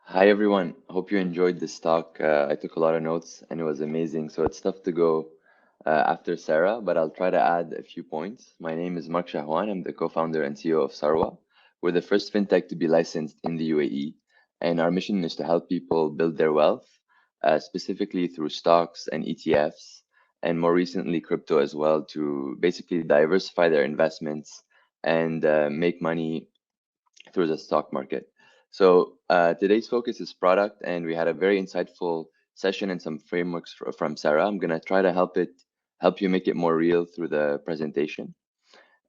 Hi everyone. Hope you enjoyed this talk. I took a lot of notes and it was amazing. So it's tough to go after Sarah, but I'll try to add a few points. My name is Mark Chahwan. I'm the co-founder and CEO of Sarwa. We're the first fintech to be licensed in the UAE, and our mission is to help people build their wealth, specifically through stocks and ETFs, and more recently crypto as well, to basically diversify their investments and make money through the stock market. So today's focus is product, and we had a very insightful session and some frameworks from Sarah. I'm gonna try to help you make it more real through the presentation,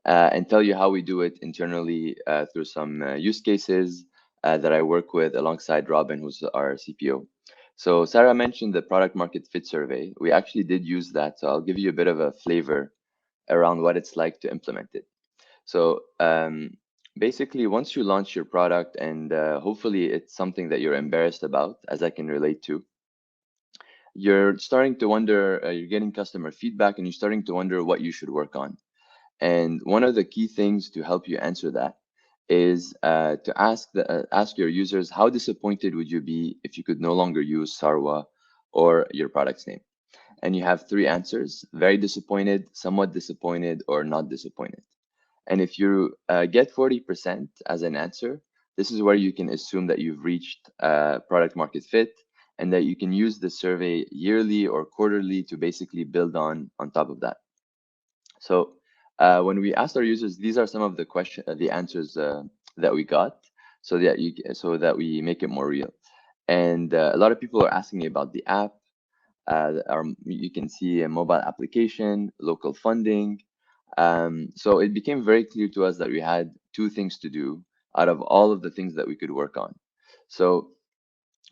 and tell you how we do it internally through some use cases that I work with alongside Robin, who's our CPO. So Sarah mentioned the product market fit survey. We actually did use that, so I'll give you a bit of a flavor around what it's like to implement it. So basically, once you launch your product, and hopefully it's something that you're embarrassed about, as I can relate to, you're starting to wonder, you're getting customer feedback, and you're starting to wonder what you should work on. And one of the key things to help you answer that is to ask your users, how disappointed would you be if you could no longer use Sarwa or your product's name? And you have three answers: very disappointed, somewhat disappointed, or not disappointed. And if you get 40% as an answer, this is where you can assume that you've reached product market fit, and that you can use the survey yearly or quarterly to basically build on top of that. So when we asked our users, these are some of the answers that we got, so that we make it more real. And a lot of people are asking me about the app. You can see a mobile application, local funding. So it became very clear to us that we had two things to do out of all of the things that we could work on. So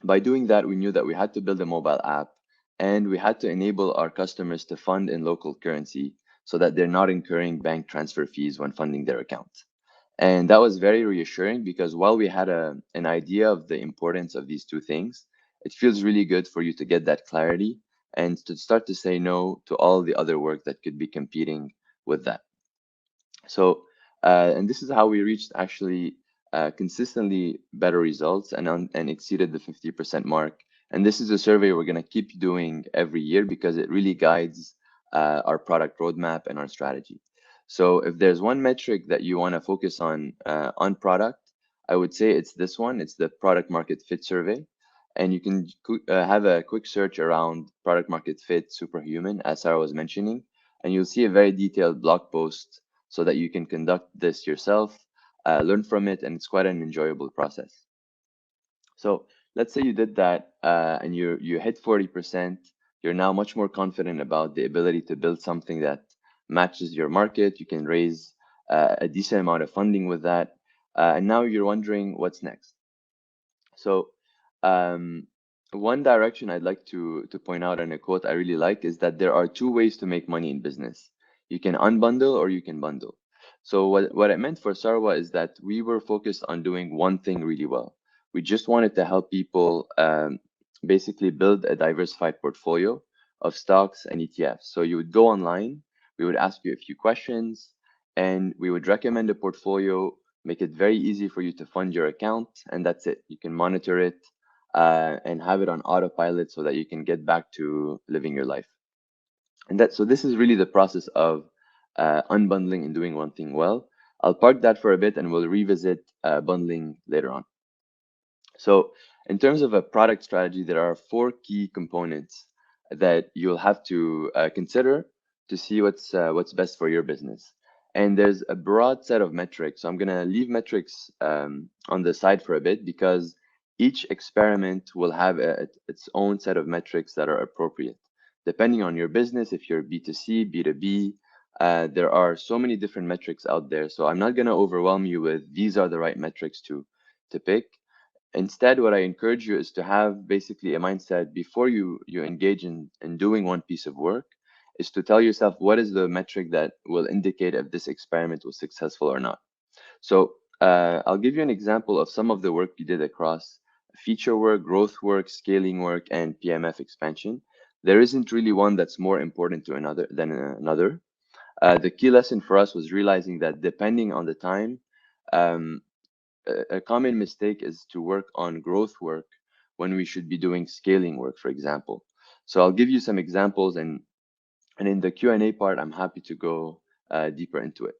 by doing that, we knew that we had to build a mobile app, and we had to enable our customers to fund in local currency so that they're not incurring bank transfer fees when funding their account. And that was very reassuring, because while we had an idea of the importance of these two things, it feels really good for you to get that clarity and to start to say no to all the other work that could be competing with that. So, and this is how we reached actually consistently better results, and exceeded the 50% mark. And this is a survey we're going to keep doing every year, because it really guides our product roadmap and our strategy. So if there's one metric that you want to focus on product, I would say it's this one. It's the product market fit survey. And you can have a quick search around product market fit superhuman, as Sarah was mentioning, and you'll see a very detailed blog post so that you can conduct this yourself, learn from it, and it's quite an enjoyable process. So let's say you did that and you hit 40%. You're now much more confident about the ability to build something that matches your market. You can raise a decent amount of funding with that. And now you're wondering what's next. So um, one direction I'd like to point out, and a quote I really like, is that there are two ways to make money in business. You can unbundle or you can bundle. So what it meant for Sarwa is that we were focused on doing one thing really well. We just wanted to help people basically build a diversified portfolio of stocks and ETFs. So you would go online, we would ask you a few questions, and we would recommend a portfolio, make it very easy for you to fund your account, and that's it. You can monitor it and have it on autopilot so that you can get back to living your life. And that, so this is really the process of unbundling and doing one thing well. I'll park that for a bit, and we'll revisit bundling later on. So in terms of a product strategy, there are four key components that you'll have to consider to see what's best for your business. And there's a broad set of metrics. So I'm going to leave metrics on the side for a bit, because each experiment will have its own set of metrics that are appropriate. Depending on your business, if you're B2C, B2B, there are so many different metrics out there. So I'm not going to overwhelm you with these are the right metrics to pick. Instead, what I encourage you is to have basically a mindset before you engage in doing one piece of work, is to tell yourself, what is the metric that will indicate if this experiment was successful or not. So I'll give you an example of some of the work we did across feature work, growth work, scaling work, and Pmf expansion. There isn't really one that's more important to another than another. The key lesson for us was realizing that depending on the time, um, a common mistake is to work on growth work when we should be doing scaling work, for example. So I'll give you some examples, and in the Q&A part, I'm happy to go deeper into it.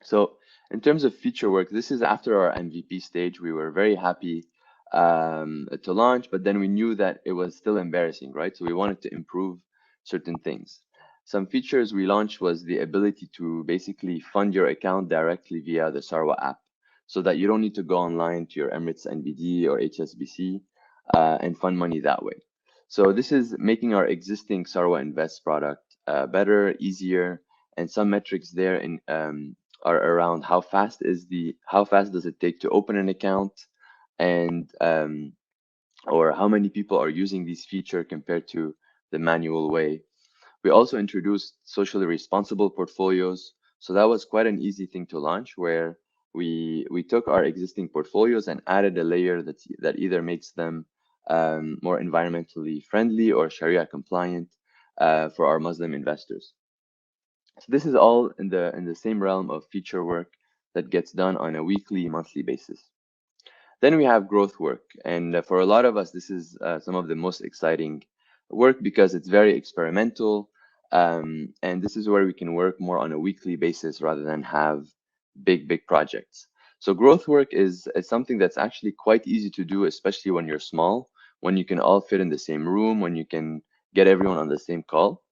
So in terms of feature work, this is after our MVP stage. We were very happy to launch, but then we knew that it was still embarrassing, right? So we wanted to improve certain things. Some features we launched was the ability to basically fund your account directly via the Sarwa app, so that you don't need to go online to your Emirates NBD or HSBC and fund money that way. So this is making our existing Sarwa Invest product better, easier, and some metrics there are around how fast does it take to open an account, and or how many people are using this feature compared to the manual way. We also introduced socially responsible portfolios. So that was quite an easy thing to launch, where we took our existing portfolios and added a layer that either makes them more environmentally friendly or Sharia compliant for our Muslim investors. So this is all in the same realm of feature work that gets done on a weekly, monthly basis. Then we have growth work, and for a lot of us, this is some of the most exciting work because it's very experimental, and this is where we can work more on a weekly basis rather than have big projects. So growth work is something that's actually quite easy to do, especially when you're small, when you can all fit in the same room, when you can get everyone on the same call.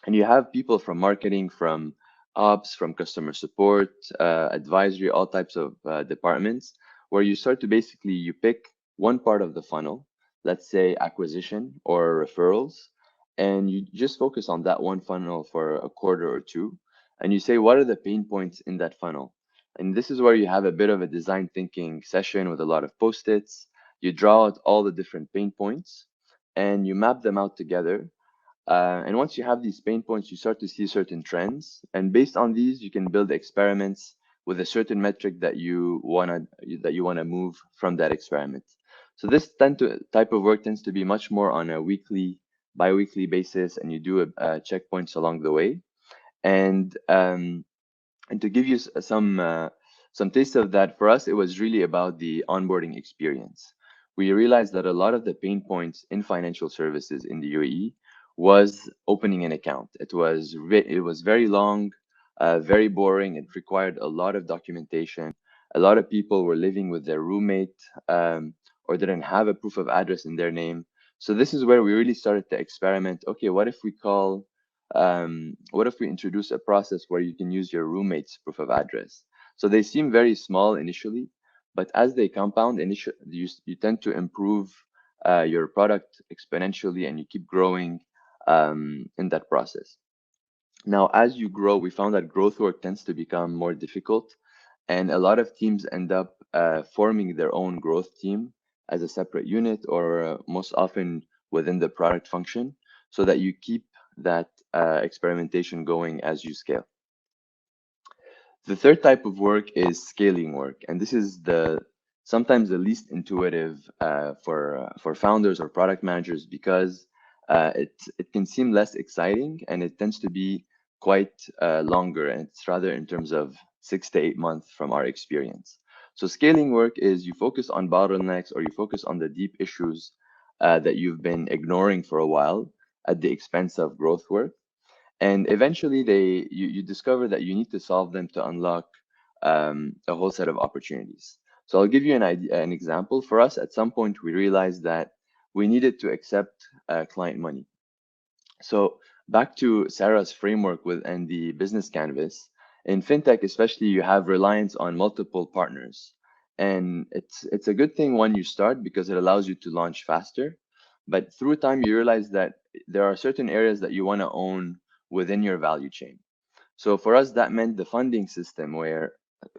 And you have people from marketing, from ops, from customer support, advisory, all types of departments, where you start to basically you pick one part of the funnel, let's say acquisition or referrals, and you just focus on that one funnel for a quarter or two, and you say, what are the pain points in that funnel? And this is where you have a bit of a design thinking session with a lot of post-its. You draw out all the different pain points and you map them out together, and once you have these pain points, you start to see certain trends. And based on these, you can build experiments with a certain metric that you wanna move from that experiment. So this type of work tends to be much more on a weekly, bi-weekly basis, and you do checkpoints along the way. And and to give you some taste of that, for us, it was really about the onboarding experience. We realized that a lot of the pain points in financial services in the UAE was opening an account. It was very long, very boring. It required a lot of documentation. A lot of people were living with their roommate, or didn't have a proof of address in their name. So this is where we really started to experiment. Okay, what if we introduce a process where you can use your roommate's proof of address? So they seem very small initially, but as they compound, you tend to improve your product exponentially, and you keep growing in that process. Now, as you grow, we found that growth work tends to become more difficult, and a lot of teams end up forming their own growth team as a separate unit, or most often within the product function, so that you keep that experimentation going as you scale. The third type of work is scaling work, and this is sometimes the least intuitive for founders or product managers, because it can seem less exciting, and it tends to be quite longer, and it's rather in terms of 6 to 8 months from our experience. So scaling work is you focus on bottlenecks, or you focus on the deep issues that you've been ignoring for a while at the expense of growth work, and eventually you discover that you need to solve them to unlock a whole set of opportunities. So I'll give you an example. For us, at some point, we realized that we needed to accept client money. So back to Sarah's framework and the business canvas, in fintech especially, you have reliance on multiple partners. And it's a good thing when you start, because it allows you to launch faster. But through time, you realize that there are certain areas that you want to own within your value chain. So for us, that meant the funding system, where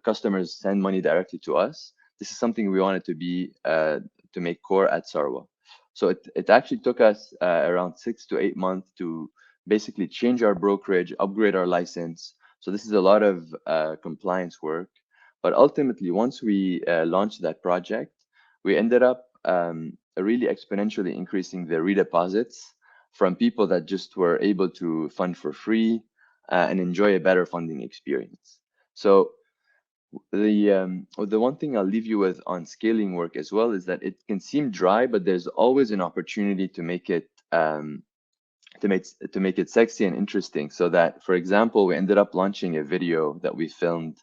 customers send money directly to us. This is something we wanted to make core at Sarwa. So it actually took us around 6 to 8 months to basically change our brokerage, upgrade our license. So this is a lot of compliance work. But ultimately, once we launched that project, we ended up really exponentially increasing the redeposits from people that just were able to fund for free and enjoy a better funding experience. So The one thing I'll leave you with on scaling work as well is that it can seem dry, but there's always an opportunity to make it to make it sexy and interesting. So that, for example, we ended up launching a video that we filmed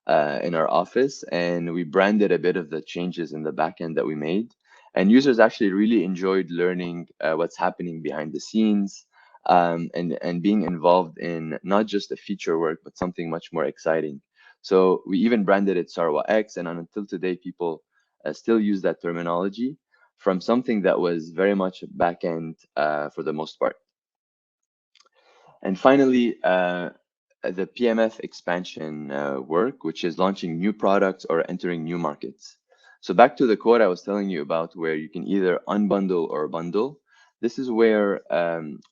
in our office, and we branded a bit of the changes in the backend that we made. And users actually really enjoyed learning what's happening behind the scenes, and being involved in not just the feature work, but something much more exciting. So we even branded it Sarwa X, and until today, people still use that terminology from something that was very much backend for the most part. And finally, the Pmf expansion work, which is launching new products or entering new markets. So back to the code I was telling you about, where you can either unbundle or bundle. This is where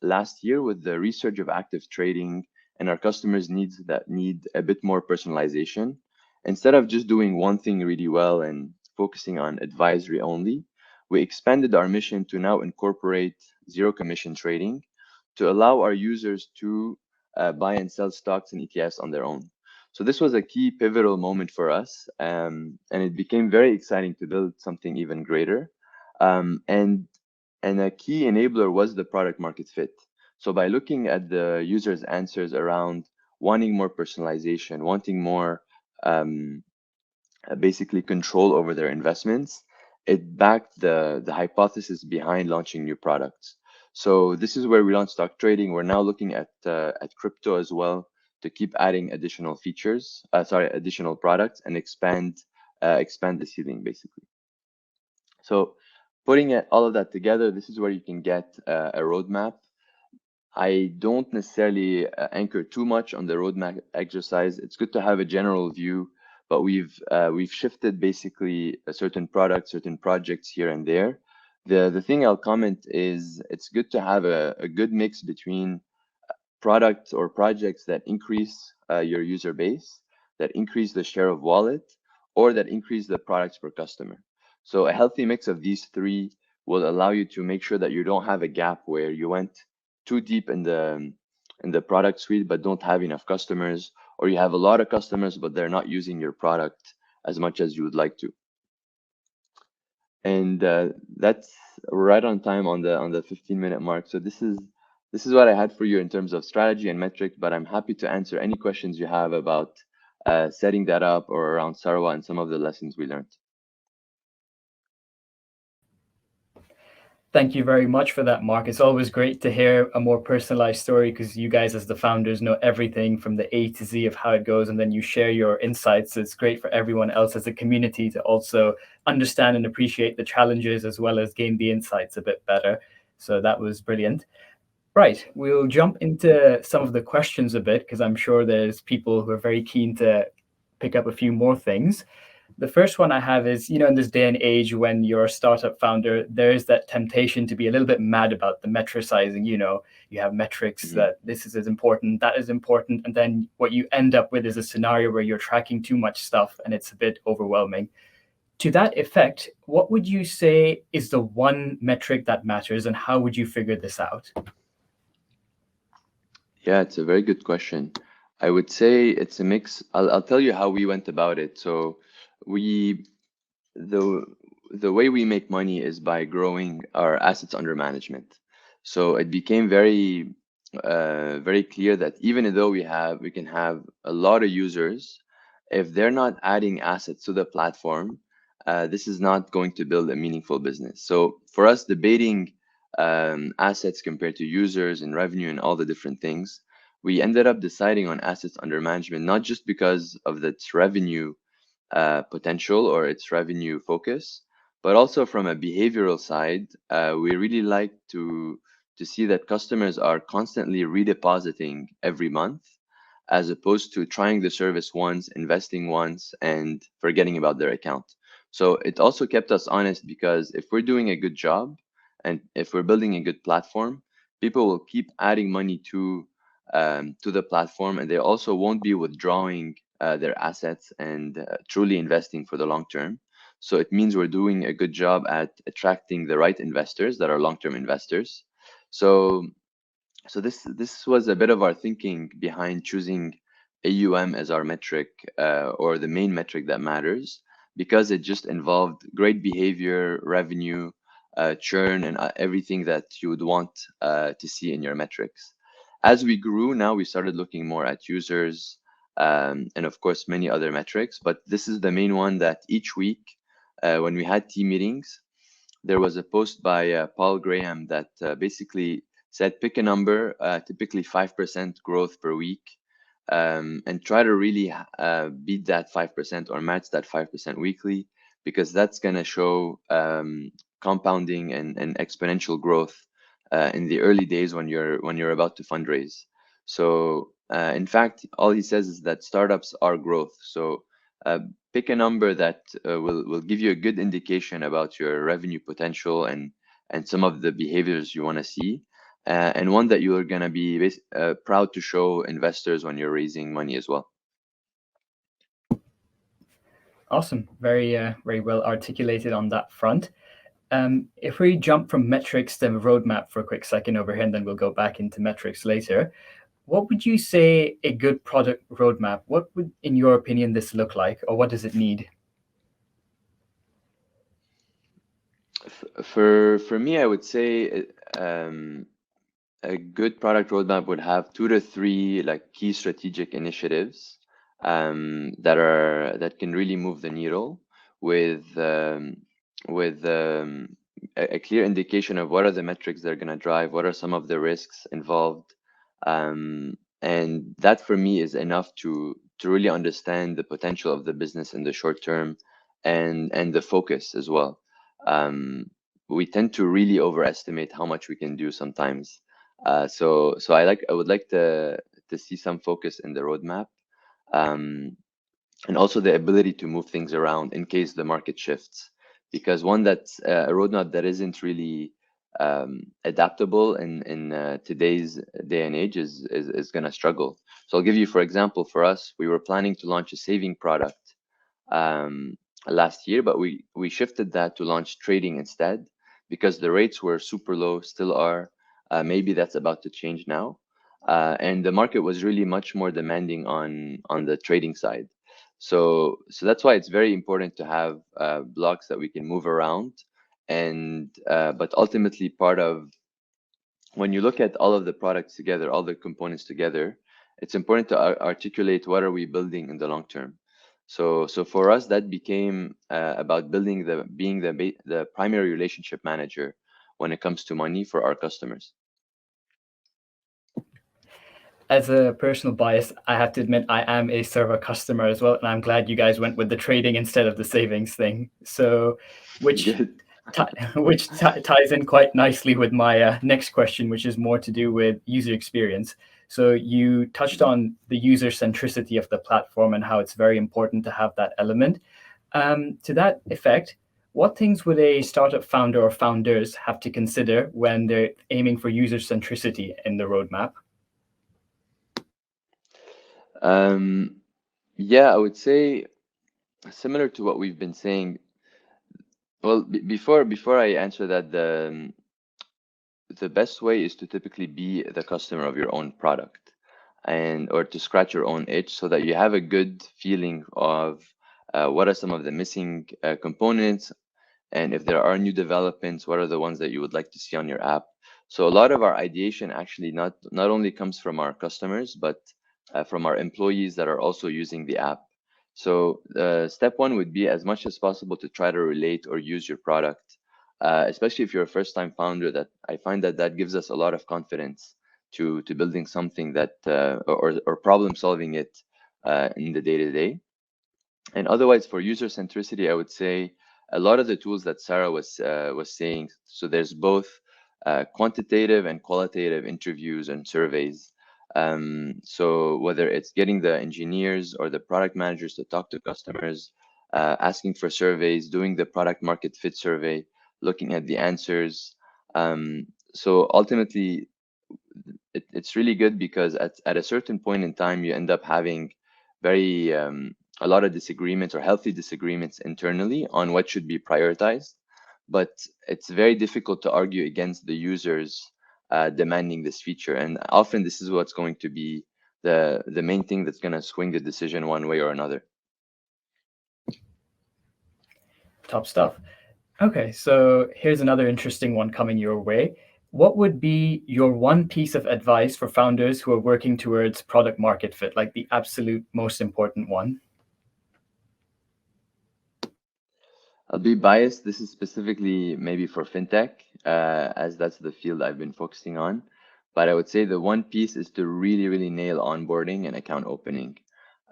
last year, with the resurge of active trading and our customers' needs that need a bit more personalization, instead of just doing one thing really well and focusing on advisory only, we expanded our mission to now incorporate zero commission trading to allow our users to buy and sell stocks and ETFs on their own. So this was a key pivotal moment for us, and it became very exciting to build something even greater. And a key enabler was the product market fit. So by looking at the users' answers around wanting more personalization, wanting more basically control over their investments, it backed the hypothesis behind launching new products. So this is where we launched stock trading. We're now looking at crypto as well to keep adding additional features, additional products, and expand the ceiling basically. So putting all of that together, this is where you can get a roadmap. I don't necessarily anchor too much on the roadmap exercise. It's good to have a general view, but we've shifted basically a certain product, certain projects here and there. The thing I'll comment is it's good to have a good mix between products or projects that increase your user base, that increase the share of wallet, or that increase the products per customer. So a healthy mix of these three will allow you to make sure that you don't have a gap where you went too deep in the product suite but don't have enough customers, or you have a lot of customers but they're not using your product as much as you would like to. And that's right on time on the 15-minute mark. So this is what I had for you in terms of strategy and metrics, but I'm happy to answer any questions you have about setting that up or around Sarwa and some of the lessons we learned. Thank you very much for that, Mark. It's always great to hear a more personalized story because you guys, as the founders, know everything from the A to Z of how it goes, and then you share your insights. It's great for everyone else as a community to also understand and appreciate the challenges as well as gain the insights a bit better. So that was brilliant. Right, we'll jump into some of the questions a bit because I'm sure there's people who are very keen to pick up a few more things. The first one I have is, in this day and age when you're a startup founder, there is that temptation to be a little bit mad about the metricizing. You have metrics Mhm. that this is as important, that is important, and then what you end up with is a scenario where you're tracking too much stuff and it's a bit overwhelming. To that effect, what would you say is the one metric that matters, and how would you figure this out? Yeah, it's a very good question. I would say it's a mix. I'll tell you how we went about it. So we the the way we make money is by growing our assets under management. So it became very clear that even though we can have a lot of users, if they're not adding assets to the platform, this is not going to build a meaningful business. So for us, debating assets compared to users and revenue and all the different things, we ended up deciding on assets under management, not just because of its revenue potential or its revenue focus, but also from a behavioral side, we really like to see that customers are constantly redepositing every month, as opposed to trying the service once, investing once, and forgetting about their account. So it also kept us honest because if we're doing a good job and if we're building a good platform, people will keep adding money to the platform, and they also won't be withdrawing their assets and truly investing for the long term. So it means we're doing a good job at attracting the right investors that are long-term investors. So this was a bit of our thinking behind choosing AUM as our metric, or the main metric that matters, because it just involved great behavior, revenue, churn, and everything that you would want to see in your metrics. As we grew, now we started looking more at users, and of course many other metrics. But this is the main one that each week, when we had team meetings, there was a post by Paul Graham that basically said pick a number, typically 5% growth per week, and try to really beat that 5% or match that 5% weekly, because that's going to show compounding and exponential growth in the early days when you're about to fundraise. So in fact, all he says is that startups are growth. So uh, pick a number that will give you a good indication about your revenue potential and some of the behaviors you want to see, and one that you are going to be proud to show investors when you're raising money as well. Awesome. Very well articulated on that front. If we jump from metrics to roadmap for a quick second over here, and then we'll go back into metrics later. What would you say a good product roadmap? What would, in your opinion, this look like, or what does it need? For me, I would say a good product roadmap would have 2 to 3 like key strategic initiatives that can really move the needle with a clear indication of what are the metrics they're going to drive, what are some of the risks involved, and that for me is enough to really understand the potential of the business in the short term, and the focus as well. We tend to really overestimate how much we can do sometimes. So I would like to see some focus in the roadmap, um, and also the ability to move things around in case the market shifts. Because one that's a roadmap that isn't really adaptable in today's day and age is going to struggle. So I'll give you, for example, for us, we were planning to launch a saving product um, last year, but we shifted that to launch trading instead because the rates were super low, still are. Maybe that's about to change now. And the market was really much more demanding on the trading side. So that's why it's very important to have blocks that we can move around. And but ultimately, part of when you look at all of the products together, all the components together, it's important to articulate what are we building in the long term. So for us, that became about being the primary relationship manager when it comes to money for our customers. As a personal bias, I have to admit I am a Sarwa customer as well, and I'm glad you guys went with the trading instead of the savings thing. So, which Good. ties in quite nicely with my next question, which is more to do with user experience. So you touched on the user centricity of the platform and how it's very important to have that element. To that effect, what things would a startup founder or founders have to consider when they're aiming for user centricity in the roadmap? Um, yeah, I would say similar to what we've been saying. Well, before I answer that, the best way is to typically be the customer of your own product, and or to scratch your own itch so that you have a good feeling of what are some of the missing components, and if there are new developments, what are the ones that you would like to see on your app. So a lot of our ideation actually not only comes from our customers, but from our employees that are also using the app. So step one would be as much as possible to try to relate or use your product, especially if you're a first-time founder. That I find that gives us a lot of confidence to building something that or problem solving it in the day-to-day. And otherwise, for user centricity, I would say a lot of the tools that Sarah was saying. So there's both quantitative and qualitative interviews and surveys. So whether it's getting the engineers or the product managers to talk to customers, asking for surveys, doing the product market fit survey, looking at the answers. So ultimately, it's really good because at a certain point in time, you end up having very a lot of disagreements or healthy disagreements internally on what should be prioritized. But it's very difficult to argue against the users demanding this feature. And often this is what's going to be the main thing that's going to swing the decision one way or another. Top stuff. Okay, so here's another interesting one coming your way. What would be your one piece of advice for founders who are working towards product market fit, like the absolute most important one? I'll be biased. This is specifically maybe for fintech, as that's the field I've been focusing on. But I would say the one piece is to really, really nail onboarding and account opening.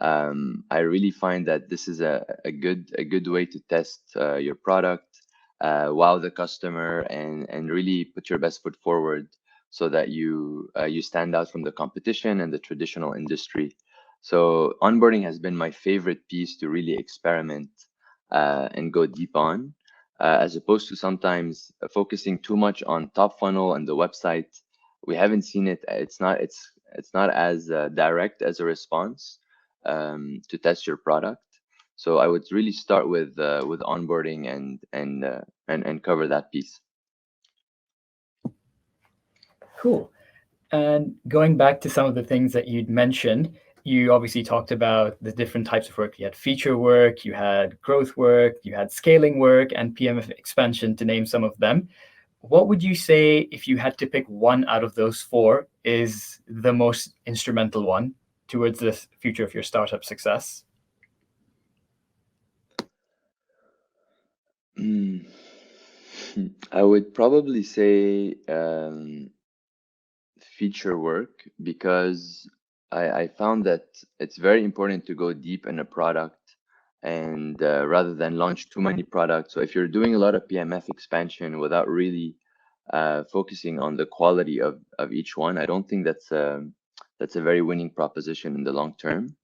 I really find that this is a good way to test your product, wow the customer, and really put your best foot forward so that you stand out from the competition and the traditional industry. So onboarding has been my favorite piece to really experiment and go deep on, as opposed to sometimes focusing too much on top funnel and the website. We haven't seen it. It's not as direct as a response to test your product. So I would really start with onboarding and cover that piece. Cool. And going back to some of the things that you'd mentioned, you obviously talked about the different types of work. You had feature work, you had growth work, you had scaling work, and Pmf expansion, to name some of them. What would you say, if you had to pick one out of those four, is the most instrumental one towards the future of your startup success? I would probably say feature work, because I found that it's very important to go deep in a product and rather than launch too many products. So if you're doing a lot of PMF expansion without really focusing on the quality of each one, I don't think that's a very winning proposition in the long term.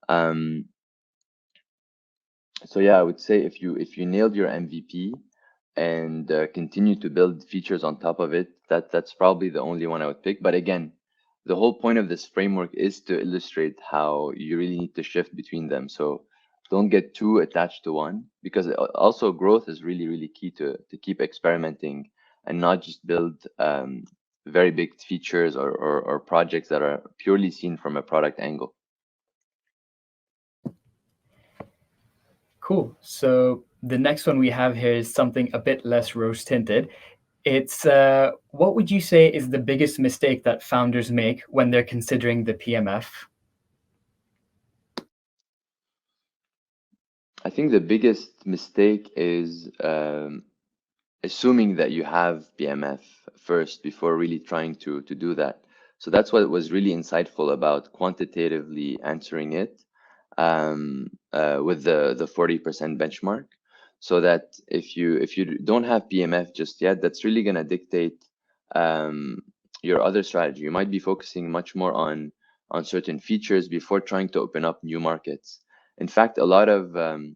Um, so yeah, I would say if you nailed your MVP and continue to build features on top of it, that's probably the only one I would pick. But again, the whole point of this framework is to illustrate how you really need to shift between them. So don't get too attached to one, because also growth is really, really key to keep experimenting and not just build very big features or projects that are purely seen from a product angle. Cool. So the next one we have here is something a bit less rose tinted. It's what would you say is the biggest mistake that founders make when they're considering the PMF? I think the biggest mistake is assuming that you have PMF first before really trying to do that. So that's what was really insightful about quantitatively answering it with the 40% benchmark. So that if you don't have PMF just yet, that's really gonna dictate um, your other strategy. You might be focusing much more on certain features before trying to open up new markets. In fact, a lot of the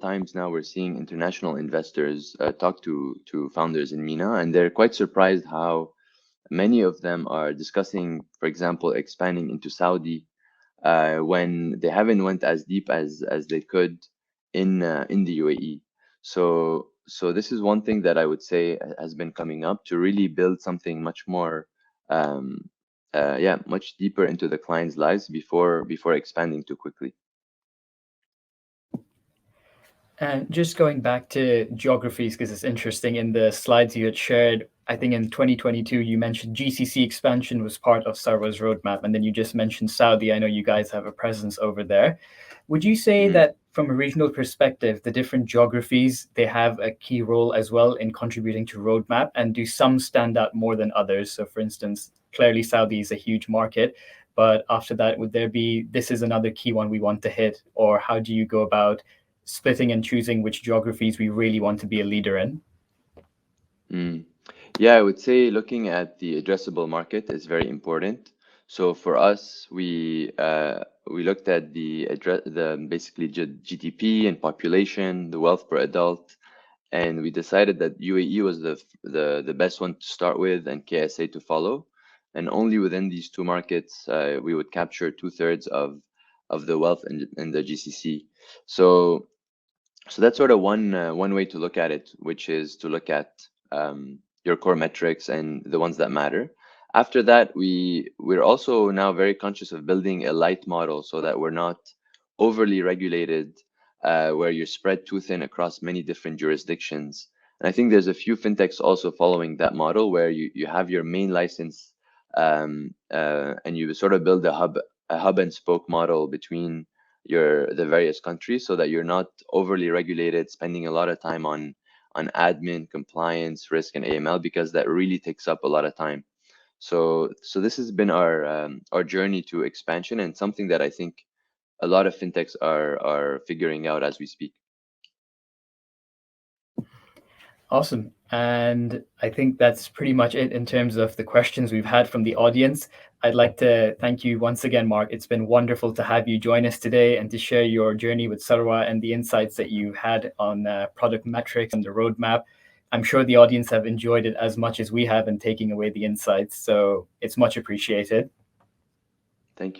times now we're seeing international investors talk to founders in MENA, and they're quite surprised how many of them are discussing, for example, expanding into Saudi when they haven't went as deep as they could in the UAE. So this is one thing that I would say has been coming up, to really build something much more much deeper into the client's lives before expanding too quickly. And just going back to geographies, because it's interesting, in the slides you had shared, I think in 2022, you mentioned GCC expansion was part of Sarwa's roadmap. And then you just mentioned Saudi. I know you guys have a presence over there. Would you say Mhm. that from a regional perspective, the different geographies, they have a key role as well in contributing to roadmap? And do some stand out more than others? So for instance, clearly Saudi is a huge market, but after that, would there be, this is another key one we want to hit? Or how do you go about splitting and choosing which geographies we really want to be a leader in? Mm. Yeah, I would say looking at the addressable market is very important. So for us, we looked at the basically GDP and population, the wealth per adult, and we decided that UAE was the best one to start with and KSA to follow. And only within these two markets, we would capture 2/3 of the wealth in the GCC. So so that's sort of one way to look at it, which is to look at your core metrics and the ones that matter. After that, we're also now very conscious of building a light model so that we're not overly regulated, where you're spread too thin across many different jurisdictions. And I think there's a few fintechs also following that model where you have your main license, and you sort of build a hub and spoke model between the various countries so that you're not overly regulated, spending a lot of time on admin, compliance, risk, and AML, because that really takes up a lot of time. So this has been our journey to expansion, and something that I think a lot of fintechs are figuring out as we speak. Awesome. And I think that's pretty much it in terms of the questions we've had from the audience. I'd like to thank you once again, Mark. It's been wonderful to have you join us today and to share your journey with Sarwa and the insights that you had on product metrics and the roadmap. I'm sure the audience have enjoyed it as much as we have in taking away the insights. So it's much appreciated.